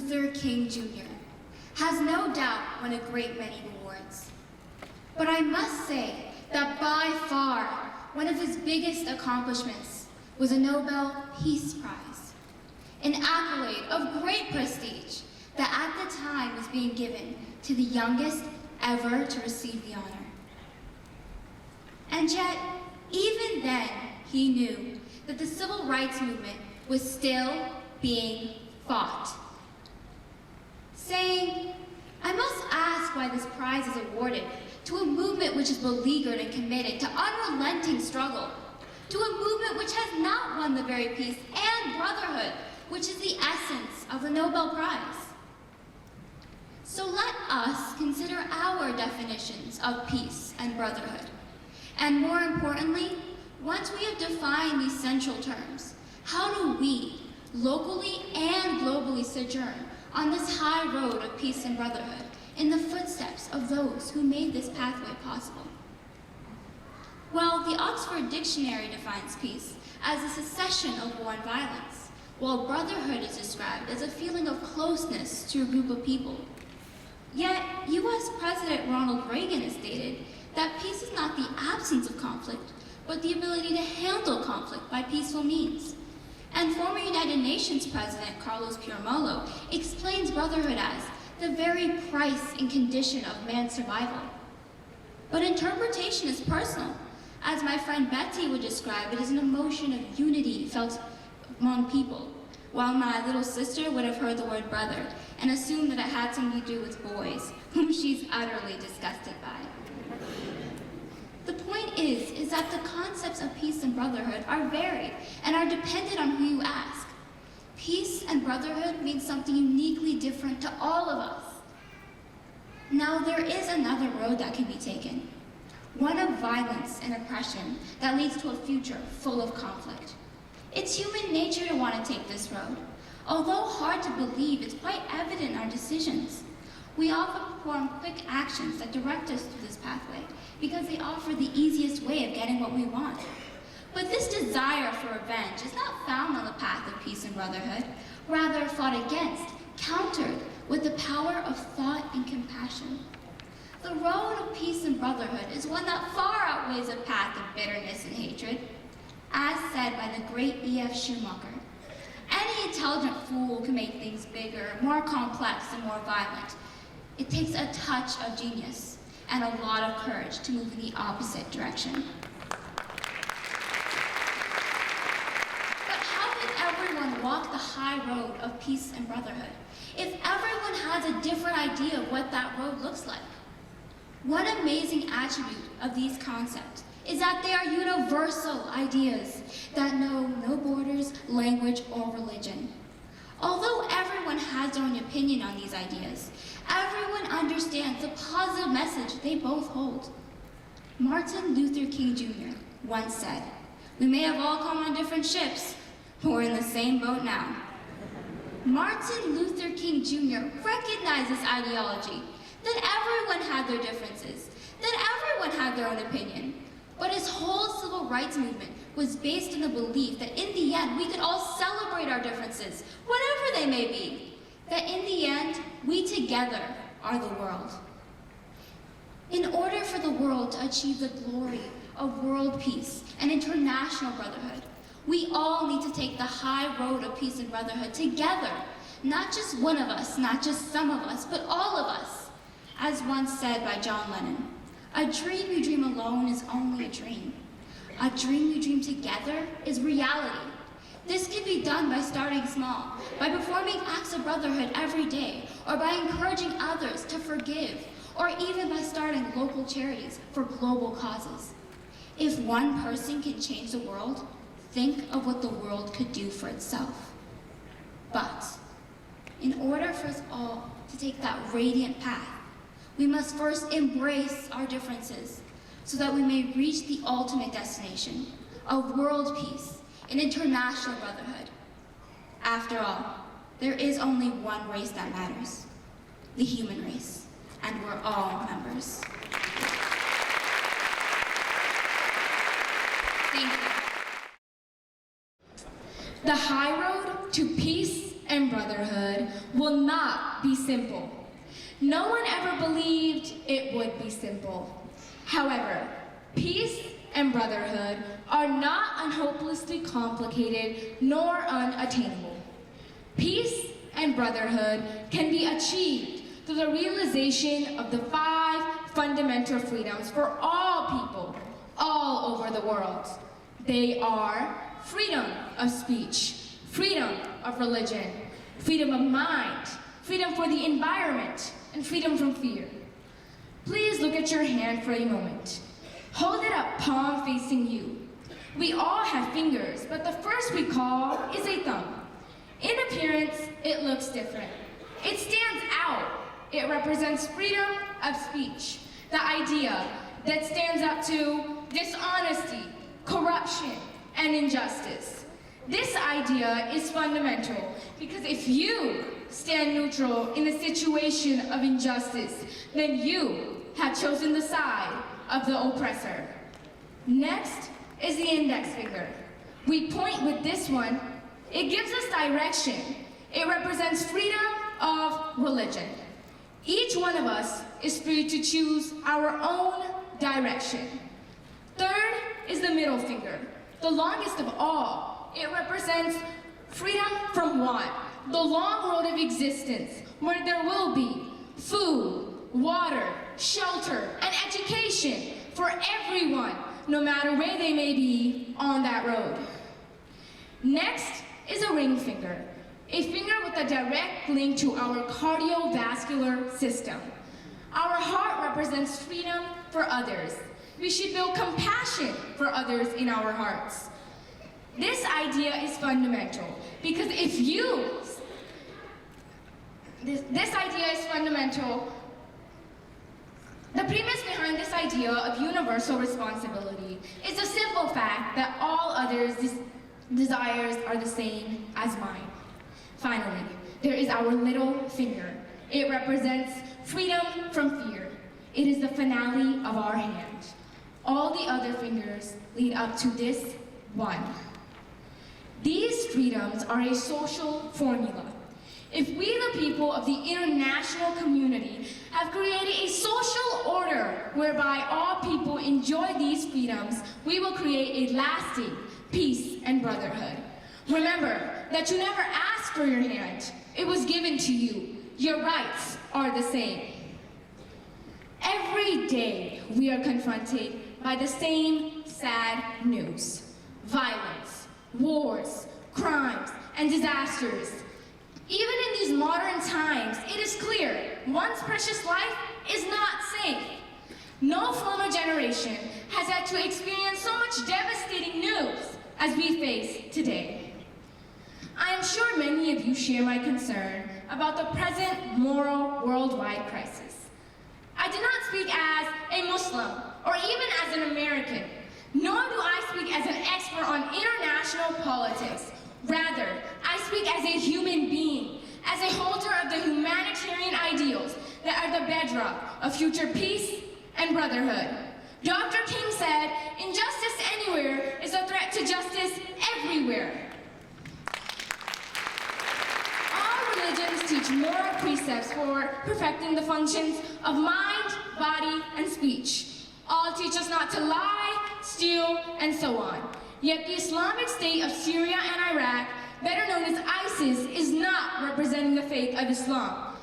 Luther King Jr. has no doubt won a great many awards. But I must say that by far, one of his biggest accomplishments was a Nobel Peace Prize, an accolade of great prestige that at the time was being given to the youngest ever to receive the honor. And yet, even then, he knew that the civil rights movement was still being fought. Saying, "I must ask why this prize is awarded to a movement which is beleaguered and committed to unrelenting struggle, to a movement which has not won the very peace and brotherhood, which is the essence of the Nobel Prize." So let us consider our definitions of peace and brotherhood. And more importantly, once we have defined these central terms, how do we, locally and globally, sojourn on this high road of peace and brotherhood in the footsteps of those who made this pathway possible? Well, the Oxford Dictionary defines peace as a cessation of war and violence, while brotherhood is described as a feeling of closeness to a group of people. Yet, US President Ronald Reagan has stated that peace is not the absence of conflict, but the ability to handle conflict by peaceful means. And former United Nations President Carlos Piramolo explains brotherhood as the very price and condition of man's survival. But interpretation is personal. As my friend Betty would describe it as an emotion of unity felt among people, while my little sister would have heard the word brother and assumed that it had something to do with boys, whom she's utterly disgusted by. The point is that the concepts of peace and brotherhood are varied and are dependent on who you ask. Peace and brotherhood means something uniquely different to all of us. Now, there is another road that can be taken, one of violence and oppression that leads to a future full of conflict. It's human nature to want to take this road. Although hard to believe, it's quite evident in our decisions. We often perform quick actions that direct us through this pathway because they offer the easiest way of getting what we want. But this desire for revenge is not found on the path of peace and brotherhood, rather fought against, countered with the power of thought and compassion. The road of peace and brotherhood is one that far outweighs the path of bitterness and hatred. As said by the great E.F. Schumacher, any intelligent fool can make things bigger, more complex, and more violent. It takes a touch of genius and a lot of courage to move in the opposite direction. But how can everyone walk the high road of peace and brotherhood if everyone has a different idea of what that road looks like? One amazing attribute of these concepts is that they are universal ideas that know no borders, language, or religion. Although everyone has their own opinion on these ideas, everyone understands the positive message they both hold. Martin Luther King Jr. once said, "We may have all come on different ships, but we're in the same boat now." Martin Luther King Jr. recognized this ideology, that everyone had their differences, that everyone had their own opinion. But his whole civil rights movement was based on the belief that in the end, we could all celebrate our differences, whatever they may be. That in the end, we together are the world. In order for the world to achieve the glory of world peace and international brotherhood, we all need to take the high road of peace and brotherhood together. Not just one of us, not just some of us, but all of us. As once said by John Lennon, "A dream you dream alone is only a dream. A dream you dream together is reality." This can be done by starting small, by performing acts of brotherhood every day, or by encouraging others to forgive, or even by starting local charities for global causes. If one person can change the world, think of what the world could do for itself. But in order for us all to take that radiant path, we must first embrace our differences so that we may reach the ultimate destination of world peace and international brotherhood. After all, there is only one race that matters, the human race, and we're all members. Thank you. The high road to peace and brotherhood will not be simple. No one ever believed it would be simple. However, peace and brotherhood are not unhopelessly complicated nor unattainable. Peace and brotherhood can be achieved through the realization of the 5 fundamental freedoms for all people, all over the world. They are freedom of speech, freedom of religion, freedom of mind, freedom for the environment, and freedom from fear. Please look at your hand for a moment. Hold it up, palm facing you. We all have fingers, but the first we call is a thumb. In appearance, it looks different. It stands out. It represents freedom of speech, the idea that stands up to dishonesty, corruption, and injustice. This idea is fundamental because if you stand neutral in a situation of injustice, then you have chosen the side of the oppressor. Next is the index finger. We point with this one. It gives us direction. It represents freedom of religion. Each one of us is free to choose our own direction. Third is the middle finger, the longest of all. It represents freedom from want, the long road of existence, where there will be food, water, shelter, and education for everyone, no matter where they may be on that road. Next is a ring finger, a finger with a direct link to our cardiovascular system. Our heart represents freedom for others. We should feel compassion for others in our hearts. This idea is fundamental because if you, this idea is fundamental. The premise behind this idea of universal responsibility is the simple fact that all others' desires are the same as mine. Finally, there is our little finger. It represents freedom from fear. It is the finale of our hand. All the other fingers lead up to this one. These freedoms are a social formula. If we, the people of the international community, have created a social order whereby all people enjoy these freedoms, we will create a lasting peace and brotherhood. Remember that you never asked for your hand. It was given to you. Your rights are the same. Every day we are confronted by the same sad news. Violence, wars, crimes, and disasters. Even in these modern times, it is clear one's precious life is not safe. No former generation has had to experience so much devastating news as we face today. I am sure many of you share my concern about the present moral worldwide crisis. I do not speak as a Muslim or even as an American, nor do I speak as an expert on international politics. Rather, I speak as a human being, as a holder of the humanitarian ideals that are the bedrock of future peace and brotherhood. Dr. King said, "Injustice anywhere is a threat to justice everywhere." All religions teach moral precepts for perfecting the functions of mind, body, and speech. All teach us not to lie, steal, and so on. Yet the Islamic State of Syria and Iraq, better known as ISIS, is not representing the faith of Islam.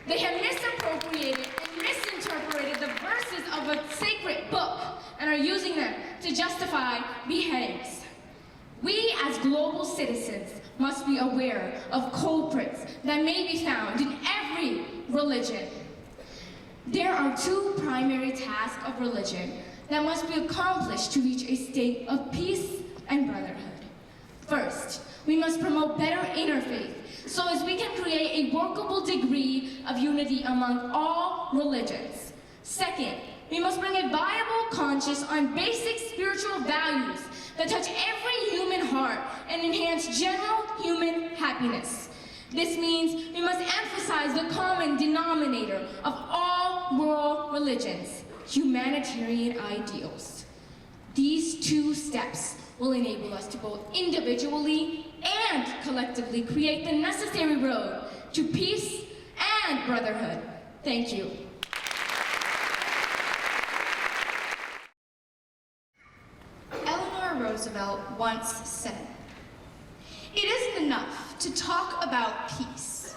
They have misappropriated and misinterpreted the verses of a sacred book and are using them to justify beheadings. We as global citizens must be aware of culprits that may be found in every religion. There are 2 primary tasks of religion that must be accomplished to reach a state of peace and brotherhood. First, we must promote better interfaith so as we can create a workable degree of unity among all religions. Second, we must bring a viable conscience on basic spiritual values that touch every human heart and enhance general human happiness. This means we must emphasize the common denominator of all world religions, humanitarian ideals. These 2 steps will enable us to both individually and collectively create the necessary road to peace and brotherhood. Thank you. Eleanor Roosevelt once said, "It isn't enough to talk about peace.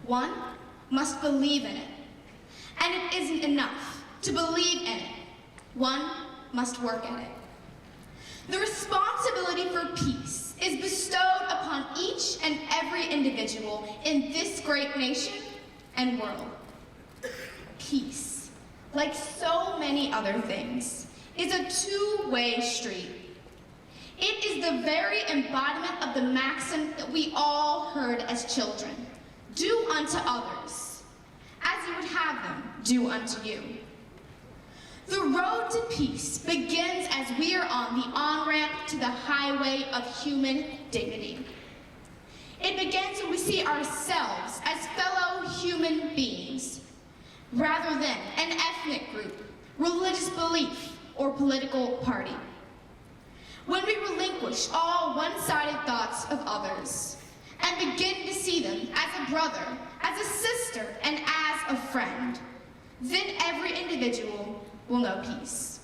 One must believe in it. And it isn't enough to believe in it. One must work at it." The responsibility for peace is bestowed upon each and every individual in this great nation and world. Peace, like so many other things, is a two-way street. It is the very embodiment of the maxim that we all heard as children: do unto others as you would have them do unto you. The road to peace begins as we are on the on-ramp to the highway of human dignity. It begins when we see ourselves as fellow human beings, rather than an ethnic group, religious belief, or political party. When we relinquish all one-sided thoughts of others and begin to see them as a brother, as a sister, and as a friend, then every individual will know peace.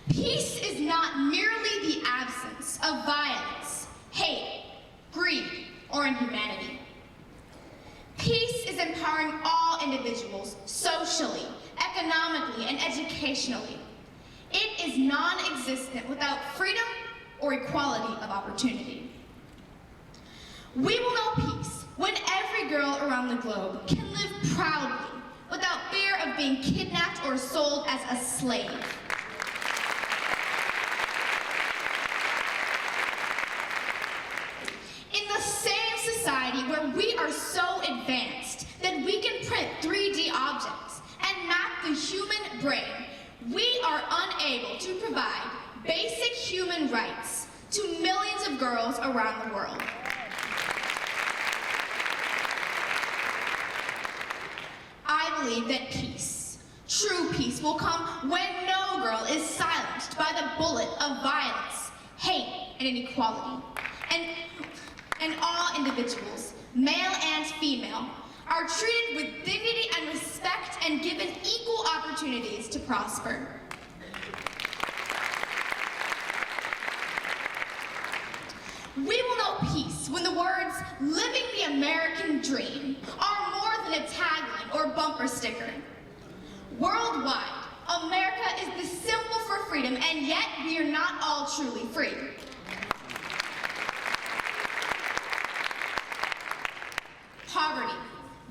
Peace is not merely the absence of violence, hate, greed, or inhumanity. Peace is empowering all individuals socially, economically, and educationally. It is non-existent without freedom or equality of opportunity. We will know peace when every girl around the globe can live proudly without fear of being kidnapped or sold as a slave. In the same society where we are so advanced that we can print 3D objects and map the human brain, we are unable to provide basic human rights to millions of girls around the world. I believe that peace, true peace, will come when no girl is silenced by the bullet of violence, hate, and inequality. And all individuals, male and female, are treated with dignity and respect and given equal opportunities to prosper. We will know peace when the words "living the American dream" are more than a tagline or bumper sticker. Worldwide, America is the symbol for freedom, and yet we are not all truly free. Poverty,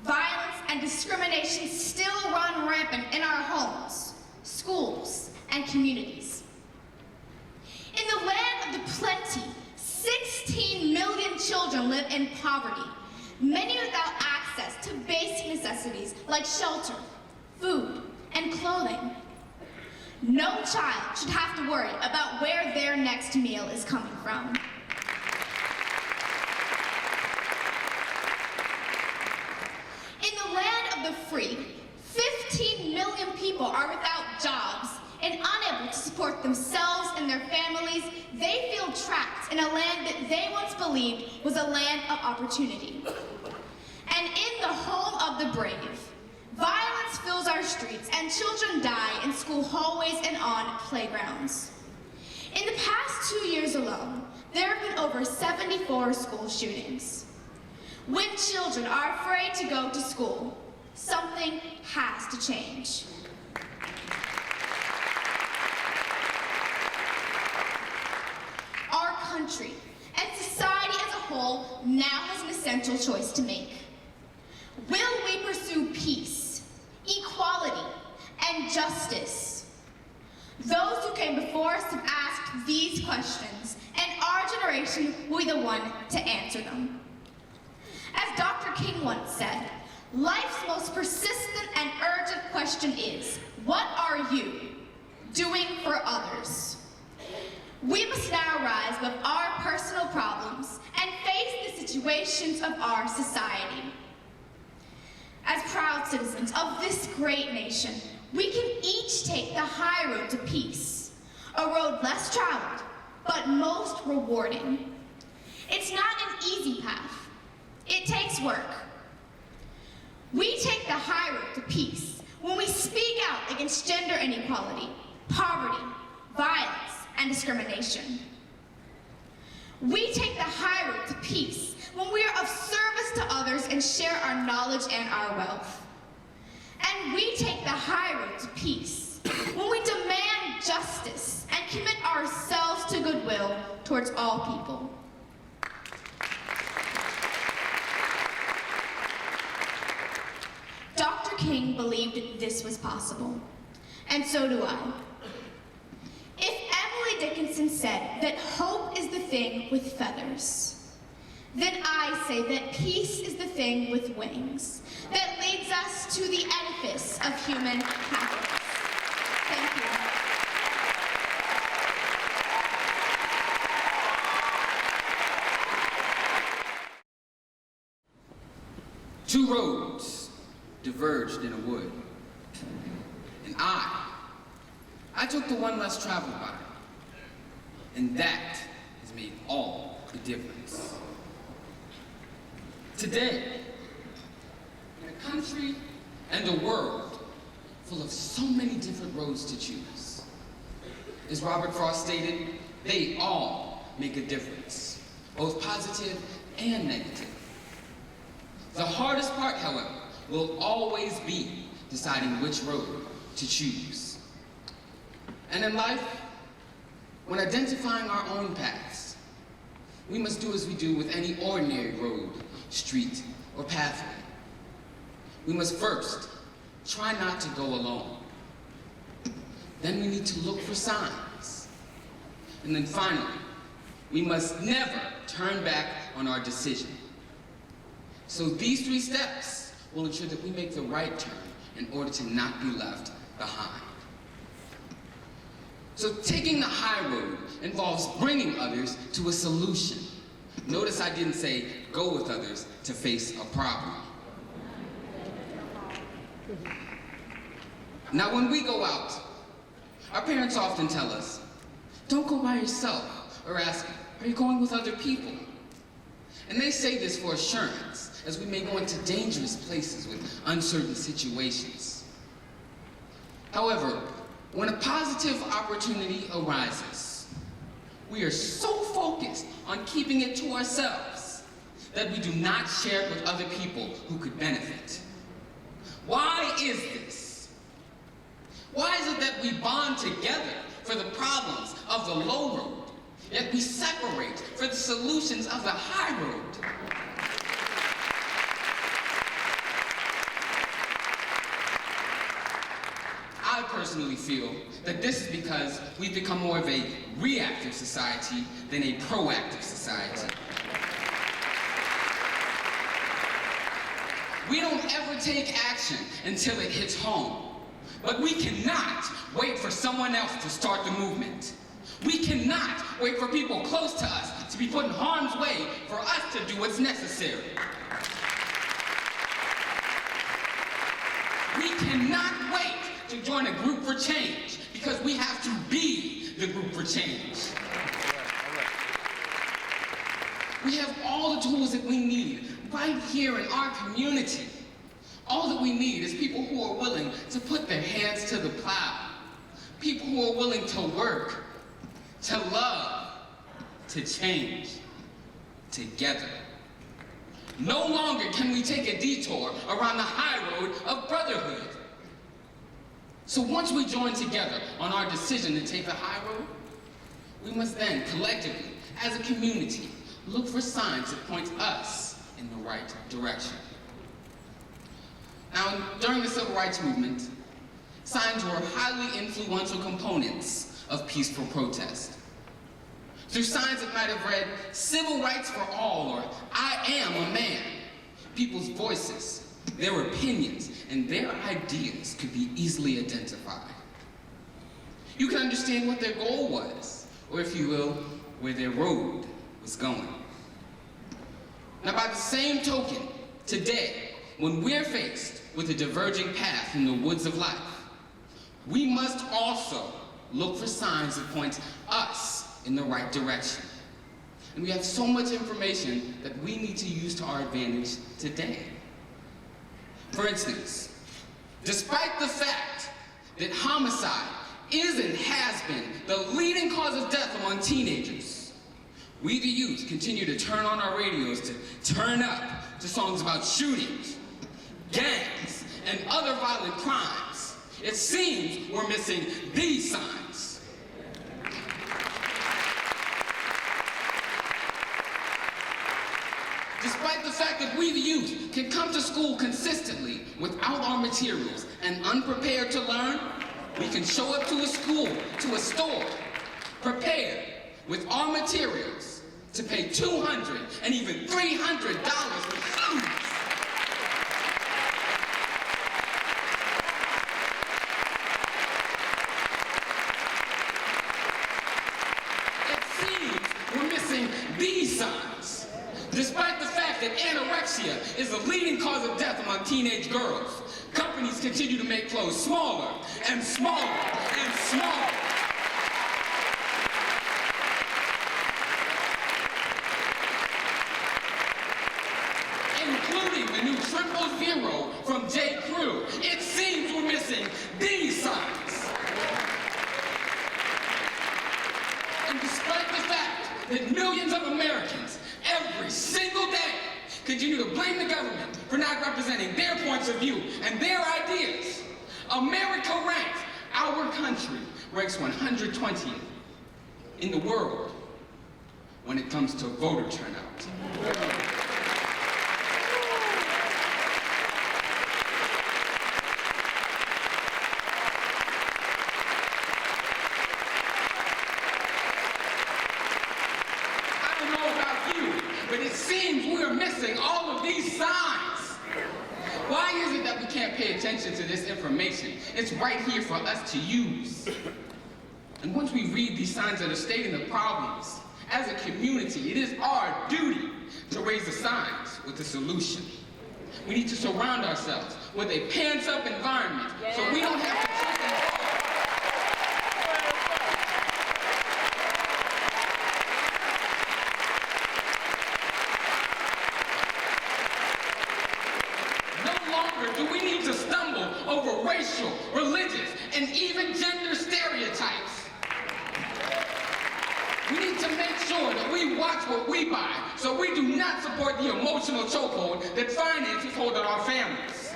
violence, and discrimination still run rampant in our homes, schools, and communities. In the land of the plenty, 16 million children live in poverty, many without access to basic necessities like shelter, food, and clothing. No child should have to worry about where their next meal is coming from. In the land of the free, 15 million people are without jobs and unable to support themselves and their families. They feel trapped in a land that they once believed was a land of opportunity. And in the home of the brave, violence fills our streets and children die in school hallways and on playgrounds. In the past 2 years alone, there have been over 74 school shootings. When children are afraid to go to school, something has to change. Our country and society as a whole now has an essential choice to make. Will we pursue peace, equality, and justice? Those who came before us have asked these questions, and our generation will be the one to answer them. As Dr. King once said, life's most persistent and urgent question is, what are you doing for others? We must now rise above our personal problems and face the situations of our society. As proud citizens of this great nation, we can each take the high road to peace, a road less traveled, but most rewarding. It's not an easy path. It takes work. We take the high road to peace when we speak out against gender inequality, poverty, violence, and discrimination. We take the high road to peace when we are of service to others and share our knowledge and our wealth. And we take the high road to peace when we demand justice and commit ourselves to goodwill towards all people. Dr. King believed this was possible, and so do I. If Emily Dickinson said that hope is the thing with feathers, then I say that peace is the thing with wings that leads us to the edifice of human happiness. Thank you. Two roads diverged in a wood, and I took the one less traveled by, and that has made all the difference. Today, in a country and a world full of so many different roads to choose, as Robert Frost stated, they all make a difference, both positive and negative. The hardest part, however, will always be deciding which road to choose. And in life, when identifying our own paths, we must do as we do with any ordinary road, street, or pathway. We must first try not to go alone. Then we need to look for signs. And then finally, we must never turn back on our decision. So these 3 steps will ensure that we make the right turn in order to not be left behind. So taking the high road involves bringing others to a solution. Notice I didn't say go with others to face a problem. Now when we go out, our parents often tell us, don't go by yourself, or ask, are you going with other people? And they say this for assurance, as we may go into dangerous places with uncertain situations. However, when a positive opportunity arises, we are so focused on keeping it to ourselves that we do not share it with other people who could benefit. Why is this? Why is it that we bond together for the problems of the low road, yet we separate for the solutions of the high road? I personally feel that this is because we've become more of a reactive society than a proactive society. We don't ever take action until it hits home. But we cannot wait for someone else to start the movement. We cannot wait for people close to us to be put in harm's way for us to do what's necessary. We cannot wait to join a group for change because we have to be the group for change. We have all the tools that we need right here in our community. All that we need is people who are willing to put their hands to the plow. People who are willing to work, to love, to change together. No longer can we take a detour around the high road of brotherhood. So once we join together on our decision to take the high road, we must then collectively, as a community, look for signs that point us in the right direction. Now, during the Civil Rights Movement, signs were highly influential components of peaceful protest. Through signs that might have read, "Civil rights for all," or "I am a man," people's voices, their opinions, and their ideas could be easily identified. You can understand what their goal was, or if you will, where their road was going. Now, by the same token, today, when we're faced with a diverging path in the woods of life, we must also look for signs that point us in the right direction. And we have so much information that we need to use to our advantage today. For instance, despite the fact that homicide is and has been the leading cause of death among teenagers, we the youth continue to turn on our radios to turn up to songs about shootings, gangs, and other violent crimes. It seems we're missing these signs. Despite the fact that we the youth can come to school consistently without our materials and unprepared to learn, we can show up to a school, to a store, prepared with our materials to pay $200 and even $300 for shoes. It seems we're missing these signs. Despite the fact that anorexia is the leading cause of death among teenage girls, companies continue to make clothes smaller and smaller and smaller. Including the new 000 from J. Crew. It seems we're missing these signs. And despite the fact that millions of Americans every single day continue to blame the government for not representing their points of view and their ideas, America ranks, our country ranks 120th in the world when it comes to voter turnout. But it seems we are missing all of these signs. Why is it that we can't pay attention to this information? It's right here for us to use. And once we read these signs that are stating the problems, as a community, it is our duty to raise the signs with the solution. We need to surround ourselves with a pants-up environment so we don't have to trip and fall. Do we need to stumble over racial, religious, and even gender stereotypes? We need to make sure that we watch what we buy so we do not support the emotional chokehold that finances hold on our families.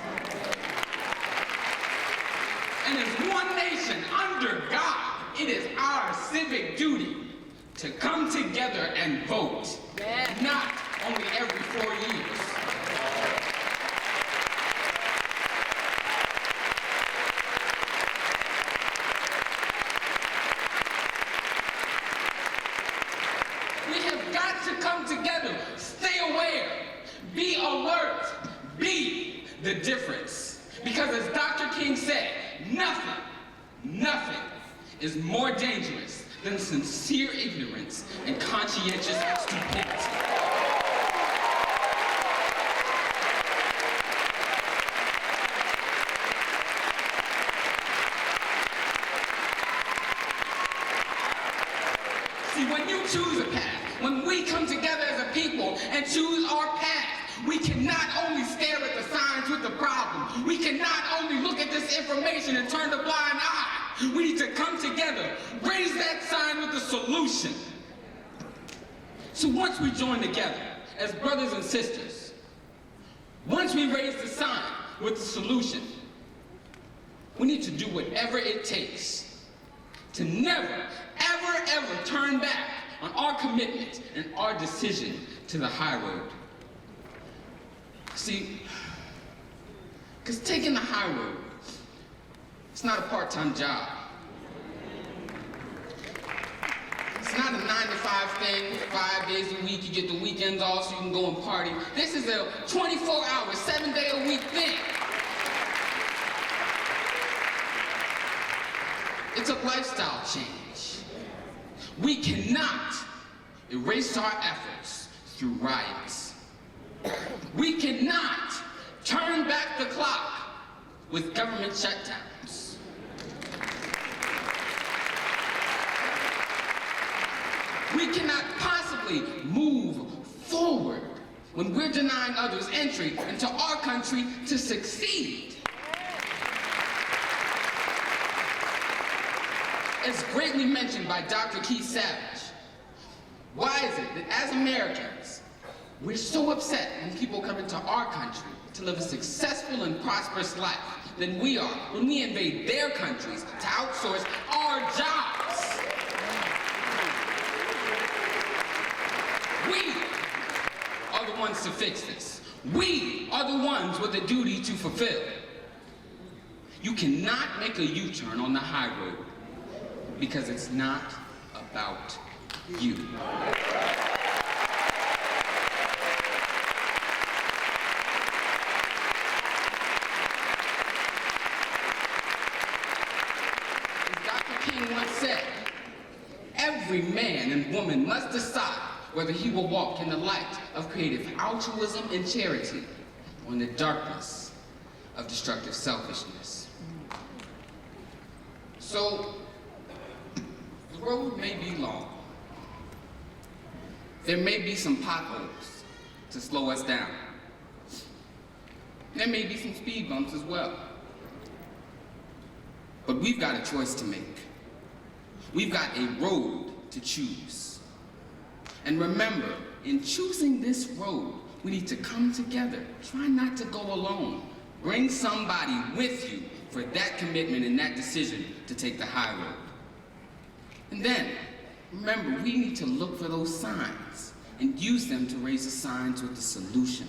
And as one nation under God, it is our civic duty to come together and vote, not only every 4 years. Come together, stay aware, be alert, be the difference. Because as Dr. King said, nothing is more dangerous than sincere ignorance and conscientious stupidity. See, when you choose a path, when we come together as a people and choose our path, we cannot only stare at the signs with the problem. We cannot only look at this information and turn the blind eye. We need to come together, raise that sign with the solution. So once we join together as brothers and sisters, once we raise the sign with the solution, we need to do whatever it takes to never, ever turn back on our commitment and our decision to the high road. See, because taking the high road, it's not a part-time job. It's not a 9-to-5 thing, 5 days a week, you get the weekends off so you can go and party. This is a 24-hour, 7-day-a-week thing. It's a lifestyle change. We cannot erase our efforts through riots. We cannot turn back the clock with government shutdowns. We cannot possibly when we're denying others entry into our country to succeed. As greatly mentioned by Dr. Keith Savage, why is it that as Americans, we're so upset when people come into our country to live a successful and prosperous life than we are when we invade their countries to outsource our jobs? We are the ones to fix this. We are the ones with a duty to fulfill. You cannot make a U-turn on the high road because it's not about you. As Dr. King once said, every man and woman must decide whether he will walk in the light of creative altruism and charity or in the darkness of destructive selfishness. So, the road may be long. There may be some potholes to slow us down. There may be some speed bumps as well. But we've got a choice to make. We've got a road to choose. And remember, in choosing this road, we need to come together. Try not to go alone. Bring somebody with you for that commitment and that decision to take the high road. And then, remember, we need to look for those signs and use them to raise the signs with the solution.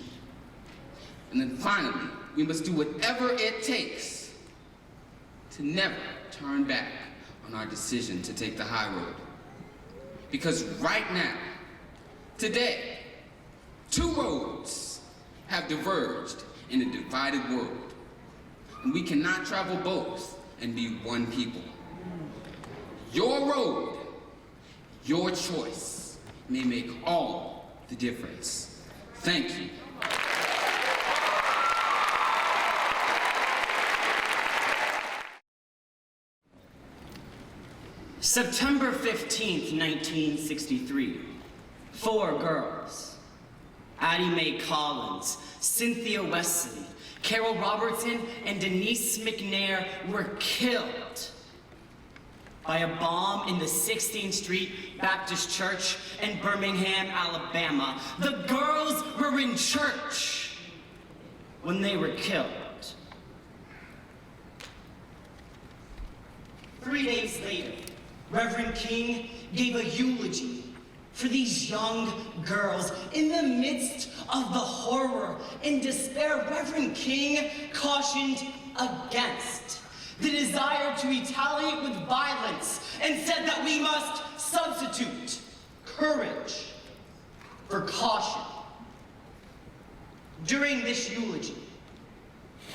And then finally, we must do whatever it takes to never turn back on our decision to take the high road. Because right now, today, two roads have diverged in a divided world. And we cannot travel both and be one people. Your road, your choice, may make all the difference. Thank you. September 15th, 1963. 4 girls. Addie Mae Collins, Cynthia Wesley, Carol Robertson, and Denise McNair were killed by a bomb in the 16th Street Baptist Church in Birmingham, Alabama. The girls were in church when they were killed. 3 days later, Reverend King gave a eulogy for these young girls. In the midst of the horror and despair, Reverend King cautioned against the desire to retaliate with violence and said that we must substitute courage for caution. During this eulogy,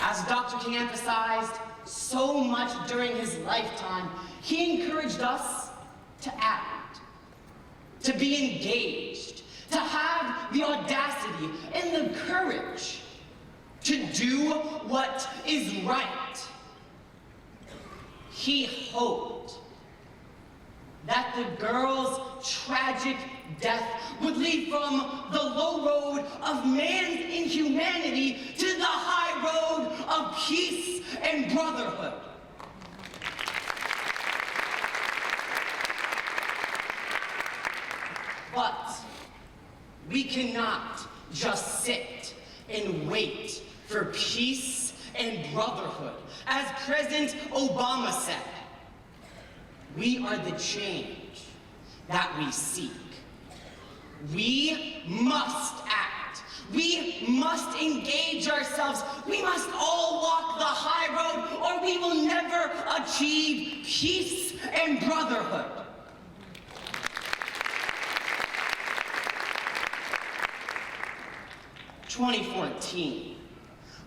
as Dr. King emphasized so much during his lifetime, he encouraged us to act, to be engaged, to have the audacity and the courage to do what is right. He hoped that the girls' tragic death would lead from the low road of man's inhumanity to the high road of peace and brotherhood. But we cannot just sit and wait for peace and brotherhood. As President Obama said, we are the change that we seek. We must act. We must engage ourselves. We must all walk the high road, or we will never achieve peace and brotherhood. "2014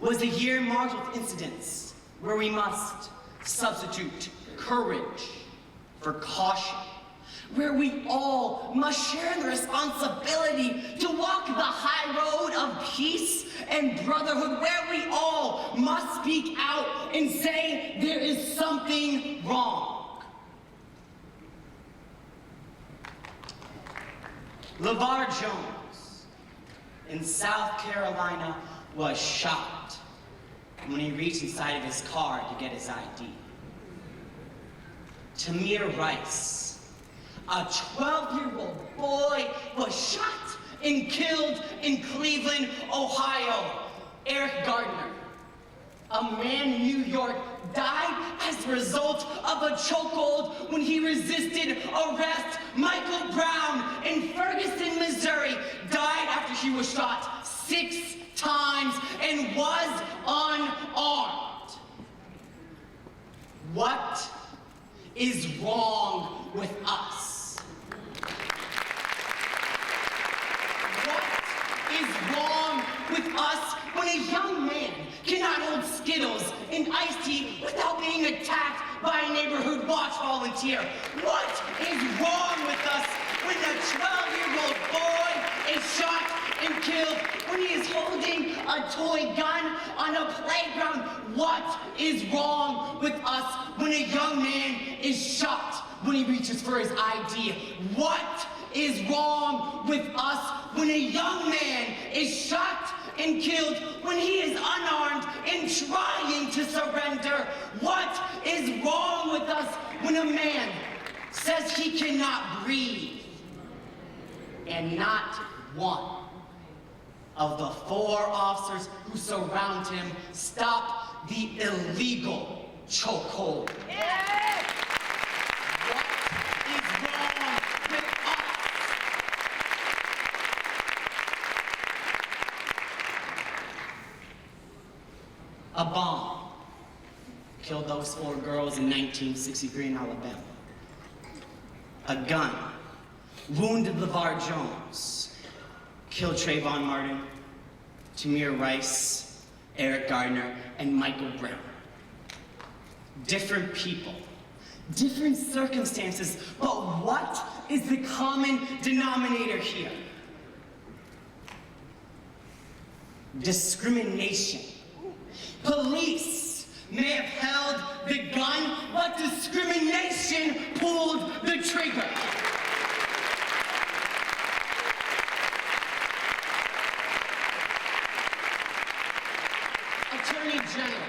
was a year marked with incidents where we must substitute courage for caution, where we all must share the responsibility to walk the high road of peace and brotherhood, where we all must speak out and say there is something wrong. LeVar Jones in South Carolina was shot when he reached inside of his car to get his ID. Tamir Rice, a 12-year-old boy, was shot and killed in Cleveland, Ohio. Eric Gardner, a man in New York, died as a result of a chokehold when he resisted arrest. Michael Brown in Ferguson, Missouri, died after he was shot 6 times and was unarmed. What is wrong with us? What is wrong with us when a young man cannot hold Skittles and iced tea without being attacked by a neighborhood watch volunteer? What is wrong with us when a 12-year-old boy is shot and killed when he is holding a toy gun on a playground? What is wrong with us when a young man is shot when he reaches for his ID? What is wrong with us when a young man is shot and killed when he is unarmed and trying to surrender? What is wrong with us when a man says he cannot breathe and not one of the 4 officers who surround him stop the illegal chokehold? Yeah. What is wrong with us? A bomb killed those 4 girls in 1963 in Alabama. A gun wounded LeVar Jones, killed Trayvon Martin, Tamir Rice, Eric Gardner, and Michael Brown. Different people, different circumstances, but what is the common denominator here? Discrimination. Police may have held the gun, but discrimination pulled the trigger. Attorney General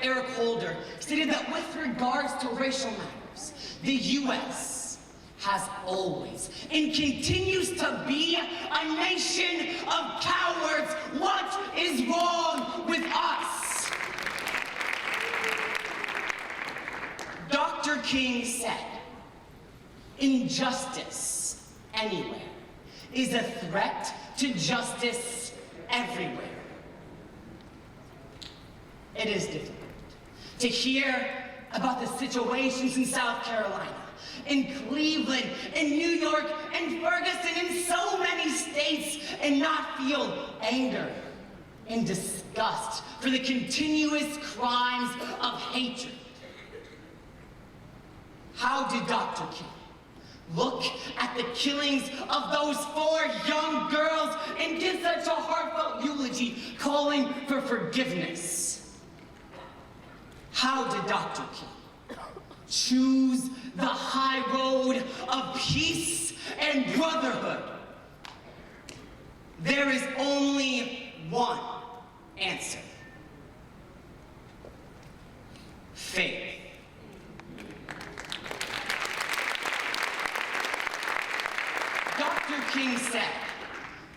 Eric Holder stated that with regards to racial matters, the U.S. has always and continues to be a nation of cowards. What is wrong with us? Dr. King said, injustice anywhere is a threat to justice everywhere. It is difficult to hear about the situations in South Carolina, in Cleveland, in New York, and Ferguson, in so many states, and not feel anger and disgust for the continuous crimes of hatred. How did Dr. King look at the killings of those 4 young girls and give such a heartfelt eulogy calling for forgiveness? How did Dr. King choose the high road of peace and brotherhood? There is only one answer: faith. Dr. King said,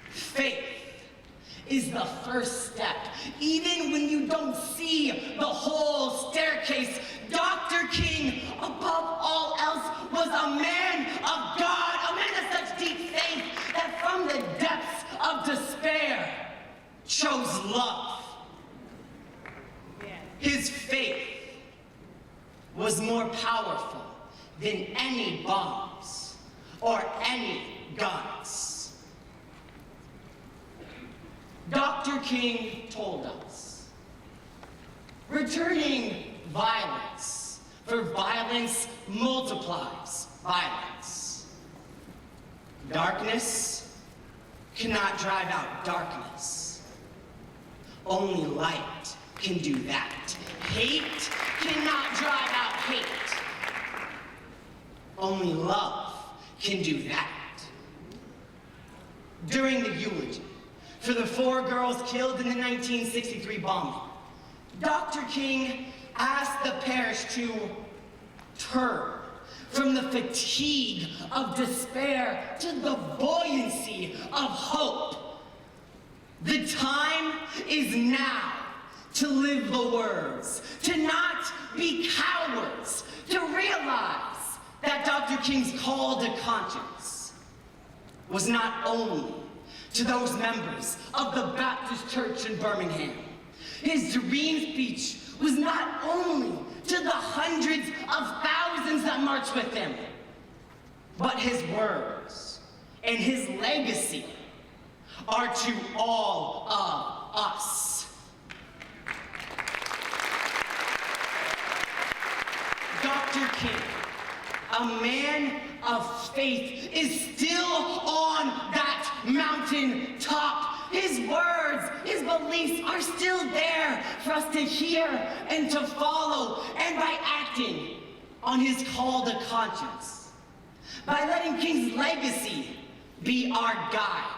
faith is the first step. Even when you don't see the whole staircase, Dr. King, above all else, was a man of God, a man of such deep faith that from the depths of despair chose love. His faith was more powerful than any bombs or any guns. Dr. King told us, returning violence, for violence multiplies violence. Darkness cannot drive out darkness. Only light can do that. Hate cannot drive out hate. Only love can do that. During the eulogy for the 4 girls killed in the 1963 bombing, Dr. King asked the parish to turn from the fatigue of despair to the buoyancy of hope. The time is now to live the words, to not be cowards, to realize that Dr. King's call to conscience was not only to those members of the Baptist Church in Birmingham. His dream speech was not only to the hundreds of thousands that marched with him, but his words and his legacy are to all of us. Dr. King, a man of faith, is still on that mountain top. His words, his beliefs are still there for us to hear and to follow. And by acting on his call to conscience, by letting King's legacy be our guide,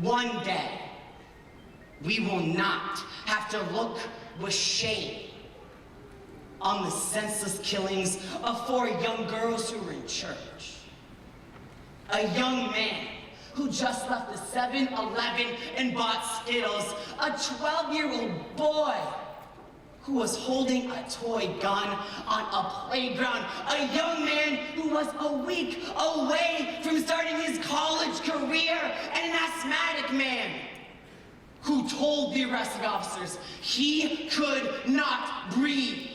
one day we will not have to look with shame on the senseless killings of 4 young girls who were in church. A young man who just left the 7-Eleven and bought Skittles. A 12-year-old boy who was holding a toy gun on a playground. A young man who was a week away from starting his college career. And an asthmatic man who told the arresting officers he could not breathe.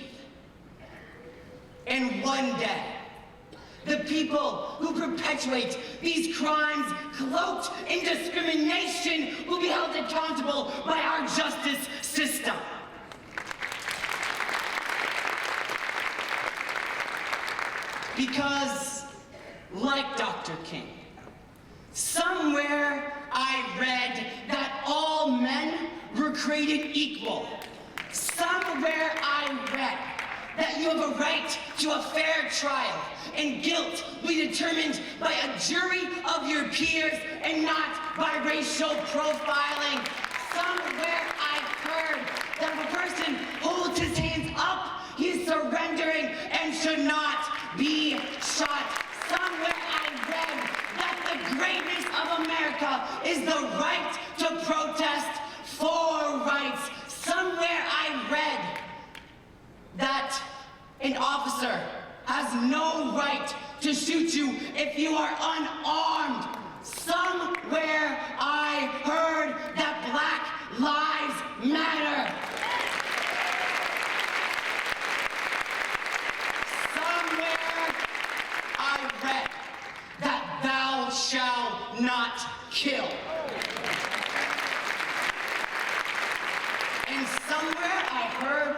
And one day, the people who perpetuate these crimes cloaked in discrimination will be held accountable by our justice system. Because, like Dr. King, somewhere I read that all men were created equal. Somewhere I read that you have a right to a fair trial, and guilt will be determined by a jury of your peers and not by racial profiling. Somewhere I've heard that if a person holds his hands up, he is surrendering and should not be shot. Somewhere I read that the greatness of America is the right to protest for rights. Somewhere I read that an officer has no right to shoot you if you are unarmed. Somewhere I heard that Black Lives Matter. Somewhere I read that thou shalt not kill. And somewhere I heard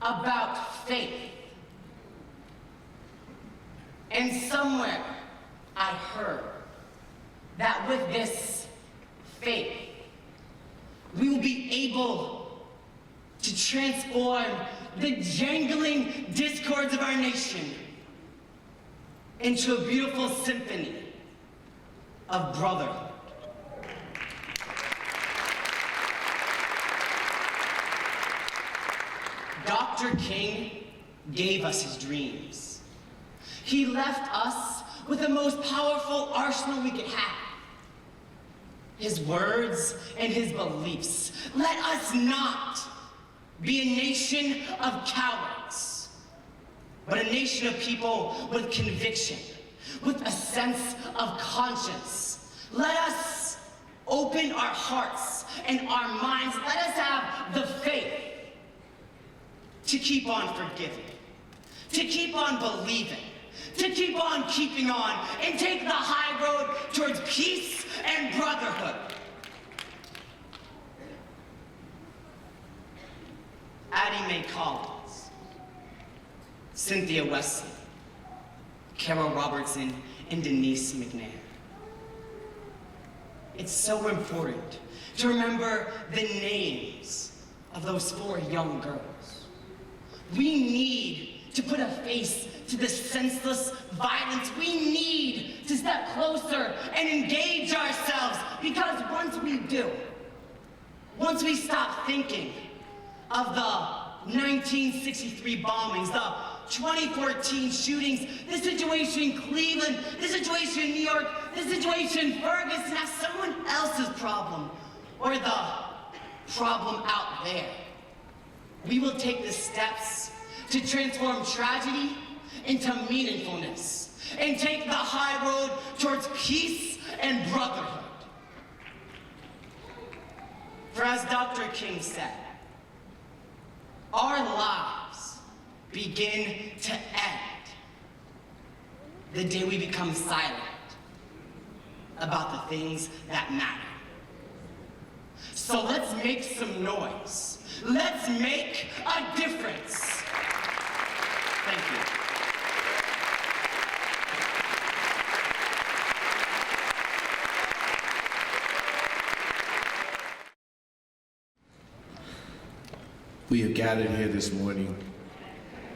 about faith. And somewhere I heard that with this faith, we will be able to transform the jangling discords of our nation into a beautiful symphony of brotherhood. Dr. King gave us his dreams. He left us with the most powerful arsenal we could have. His words and his beliefs. Let us not be a nation of cowards, but a nation of people with conviction, with a sense of conscience. Let us open our hearts and our minds. Let us have the faith to keep on forgiving, to keep on believing, to keep on keeping on, and take the high road towards peace and brotherhood. Addie Mae Collins, Cynthia Wesley, Carol Robertson, and Denise McNair. It's so important to remember the names of those 4 young girls. We need to put a face to this senseless violence. We need to step closer and engage ourselves, because once we do, once we stop thinking of the 1963 bombings, the 2014 shootings, the situation in Cleveland, the situation in New York, the situation in Ferguson as someone else's problem, or the problem out there, we will take the steps to transform tragedy into meaningfulness and take the high road towards peace and brotherhood. For as Dr. King said, our lives begin to end the day we become silent about the things that matter. So let's make some noise. Let's make a difference. Thank you. We have gathered here this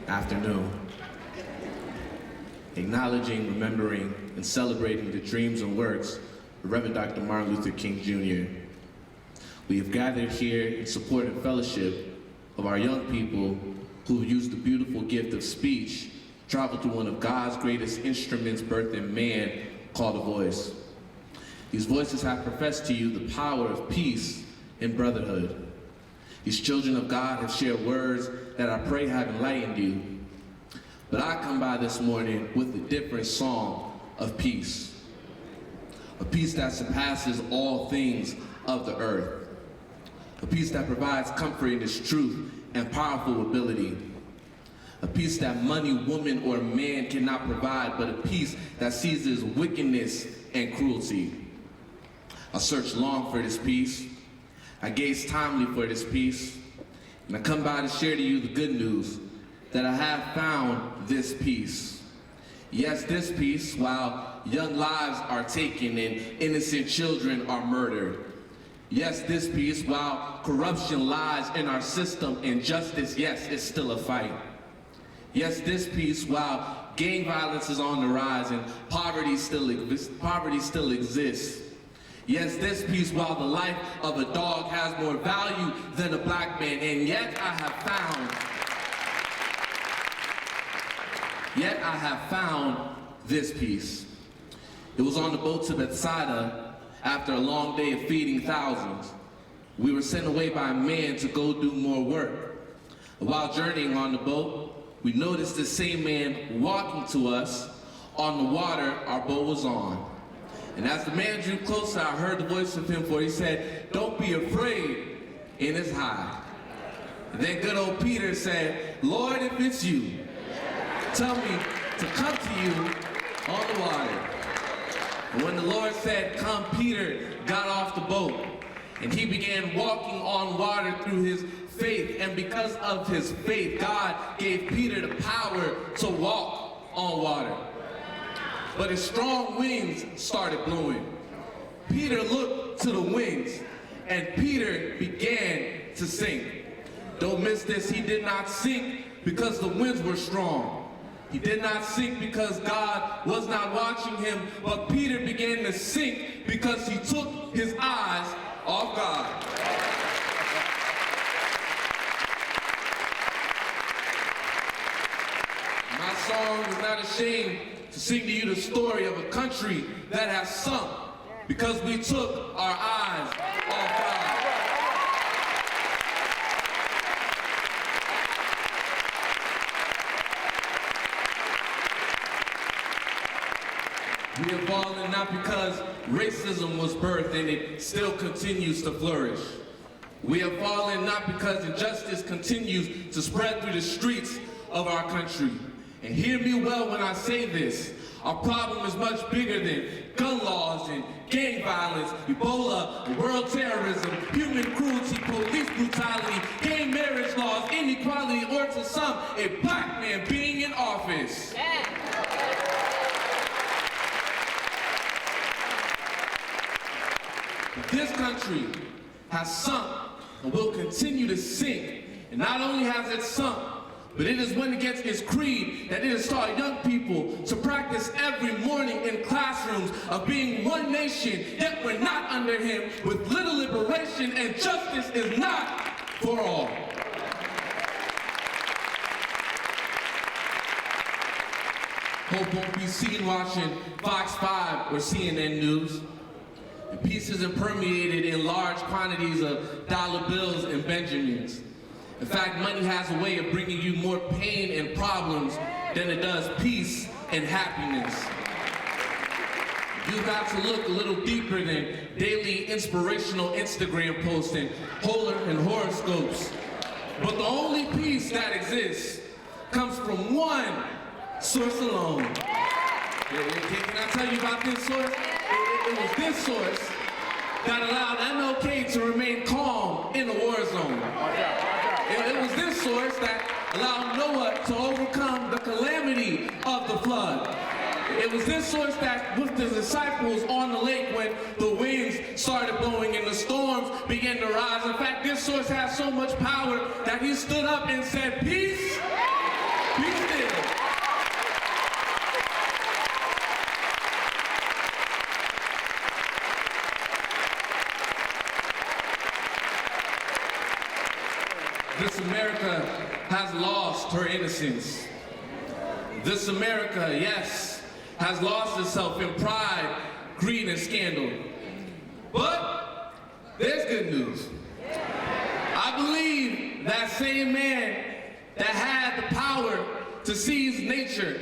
afternoon, acknowledging, remembering, and celebrating the dreams and works of Reverend Dr. Martin Luther King Jr. We have gathered here in support and fellowship of our young people who have used the beautiful gift of speech, traveled through one of God's greatest instruments birthed in man, called a voice. These voices have professed to you the power of peace and brotherhood. These children of God have shared words that I pray have enlightened you. But I come by this morning with a different song of peace. A peace that surpasses all things of the earth. A peace that provides comfort in its truth and powerful ability. A peace that money, woman, or man cannot provide, but a peace that seizes wickedness and cruelty. I searched long for this peace. I gazed timely for this peace, and I come by to share to you the good news that I have found this peace. Yes, this peace, while young lives are taken and innocent children are murdered. Yes, this peace, while corruption lies in our system and justice, yes, is still a fight. Yes, this peace, while gang violence is on the rise and poverty still exists. Yes, this peace, while the life of a dog has more value than a black man, and yet I have found this peace. It was on the boat to Bethsaida after a long day of feeding thousands. We were sent away by a man to go do more work. While journeying on the boat, we noticed the same man walking to us on the water our boat was on. And as the man drew closer, I heard the voice of him, for he said, "Don't be afraid," in his high. And then good old Peter said, "Lord, if it's you, tell me to come to you on the water." And when the Lord said, "Come," Peter got off the boat, and he began walking on water through his faith. And because of his faith, God gave Peter the power to walk on water. But as strong winds started blowing, Peter looked to the winds, and Peter began to sink. Don't miss this, he did not sink because the winds were strong. He did not sink because God was not watching him, but Peter began to sink because he took his eyes off God. My song is not ashamed to sing to you the story of a country that has sunk because we took our eyes off God. We have fallen not because racism was birthed and it still continues to flourish. We have fallen not because injustice continues to spread through the streets of our country. And hear me well when I say this, our problem is much bigger than gun laws and gang violence, Ebola, world terrorism, human cruelty, police brutality, gay marriage laws, inequality, or to some, a black man being in office. Yeah. This country has sunk and will continue to sink. And not only has it sunk, But it is when it gets its creed that it has taught young people to practice every morning in classrooms of being one nation, yet we're not under him, with little liberation, and justice is not for all. Hope won't be seen watching Fox 5 or CNN News. The peace isn't permeated in large quantities of dollar bills and Benjamins. In fact, money has a way of bringing you more pain and problems than it does peace and happiness. You've got to look a little deeper than daily inspirational Instagram posts and horoscopes. But the only peace that exists comes from one source alone. Can I tell you about this source? It was this source that allowed MLK to remain calm in the war zone. It was this source that allowed Noah to overcome the calamity of the flood. It was this source that, with the disciples on the lake when the winds started blowing and the storms began to rise. In fact, this source has so much power that he stood up and said, "Peace, be still." This America has lost her innocence. This America, yes, has lost itself in pride, greed, and scandal. But there's good news. I believe that same man that had the power to seize nature,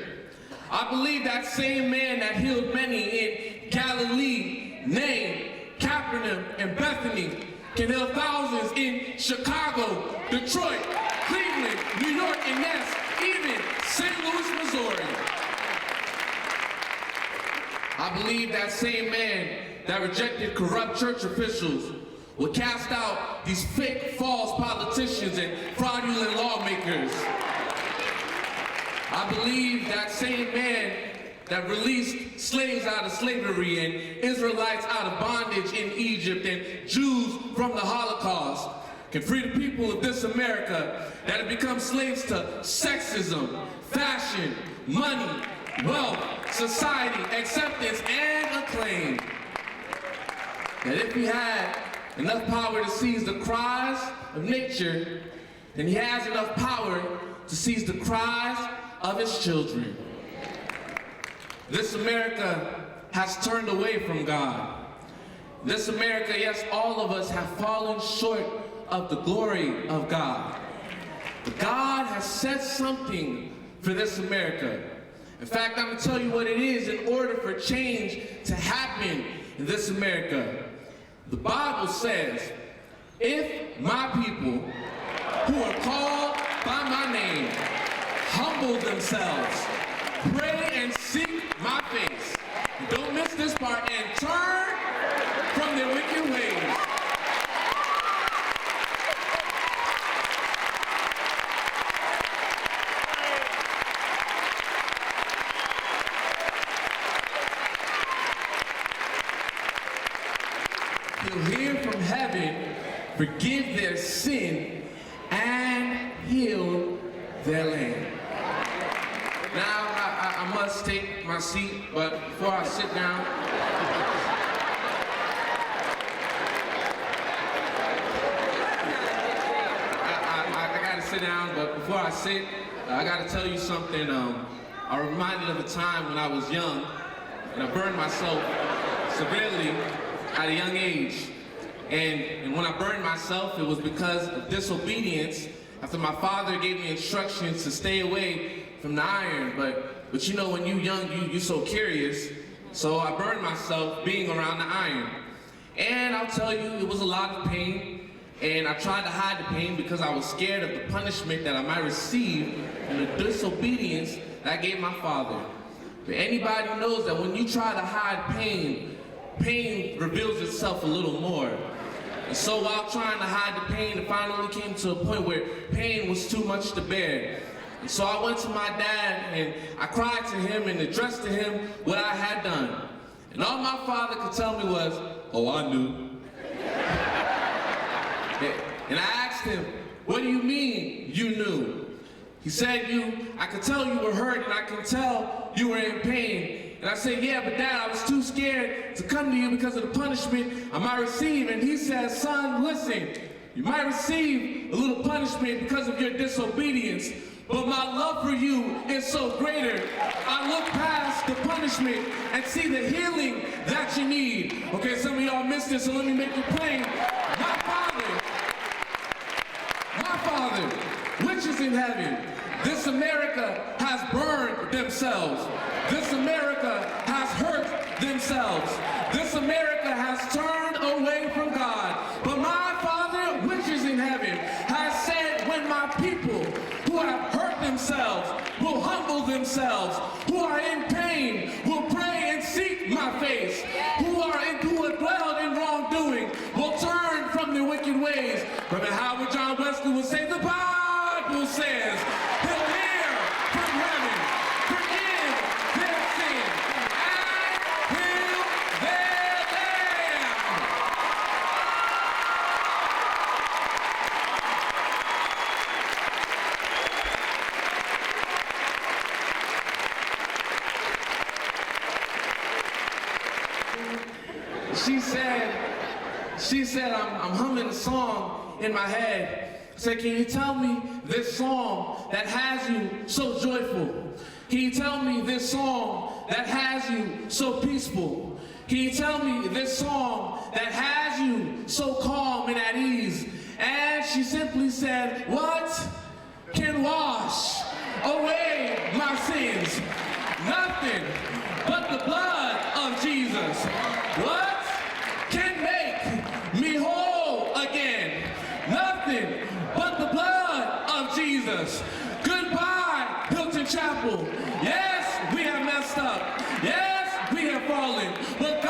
I believe that same man that healed many in Galilee, Nain, Capernaum, and Bethany can heal thousands in Chicago, Detroit, Cleveland, New York, and yes, even St. Louis, Missouri. I believe that same man that rejected corrupt church officials will cast out these fake, false politicians and fraudulent lawmakers. I believe that same man that released slaves out of slavery and Israelites out of bondage in Egypt and Jews from the Holocaust can free the people of this America that have become slaves to sexism, fashion, money, wealth, society, acceptance, and acclaim. That if he had enough power to seize the cries of nature, then he has enough power to seize the cries of his children. This America has turned away from God. This America, yes, all of us have fallen short of the glory of God. But God has said something for this America. In fact, I'm going to tell you what it is in order for change to happen in this America. The Bible says, if my people who are called by my name humble themselves, pray and seek my face, don't miss this part, and turn from their wicked ways. He'll hear from heaven, forgive their sin, and heal their land. Now, I must take my seat, but before I sit down, I gotta sit down, but before I sit, I gotta tell you something. I'm reminded of a time when I was young, and I burned myself severely at a young age. And when I burned myself, it was because of disobedience after my father gave me instructions to stay away from the iron. But you know, when you're young, you're so curious. So I burned myself being around the iron. And I'll tell you, it was a lot of pain. And I tried to hide the pain because I was scared of the punishment that I might receive from the disobedience that I gave my father. But anybody knows that when you try to hide pain, pain reveals itself a little more. And so while trying to hide the pain, it finally came to a point where pain was too much to bear. And so I went to my dad and I cried to him and addressed to him what I had done. And all my father could tell me was, "Oh, I knew." And I asked him, "What do you mean you knew?" He said, I could tell you were hurt and I can tell you were in pain. And I said, yeah, but Dad, I was too scared to come to you because of the punishment I might receive. And he said, son, listen, you might receive a little punishment because of your disobedience, but my love for you is so greater. I look past the punishment and see the healing that you need. Okay, some of y'all missed this, so let me make it plain. My Father, which is in heaven, this America has burned themselves. This America has hurt themselves. This America has turned away from God. But my Father, which is in heaven, has said, when my people who have hurt themselves will humble themselves, who are in pain will pray and seek my face, who have dwelled in wrongdoing will turn from their wicked ways. Reverend Howard John Wesley would say, the Bible says, he'll hear from heaven, forgive their sin, and heal their land. She said, I'm humming a song in my head. I said, can you tell me this song that has you so joyful? Can you tell me this song that has you so peaceful? Can you tell me this song that has you so calm and at ease? And she simply said, what can wash away my sins? Nothing but the blood of Jesus. What can make me whole again? Nothing but the blood of Jesus. Goodbye, Hilton Chapel. Yes, we have messed up. Yes, we have fallen. But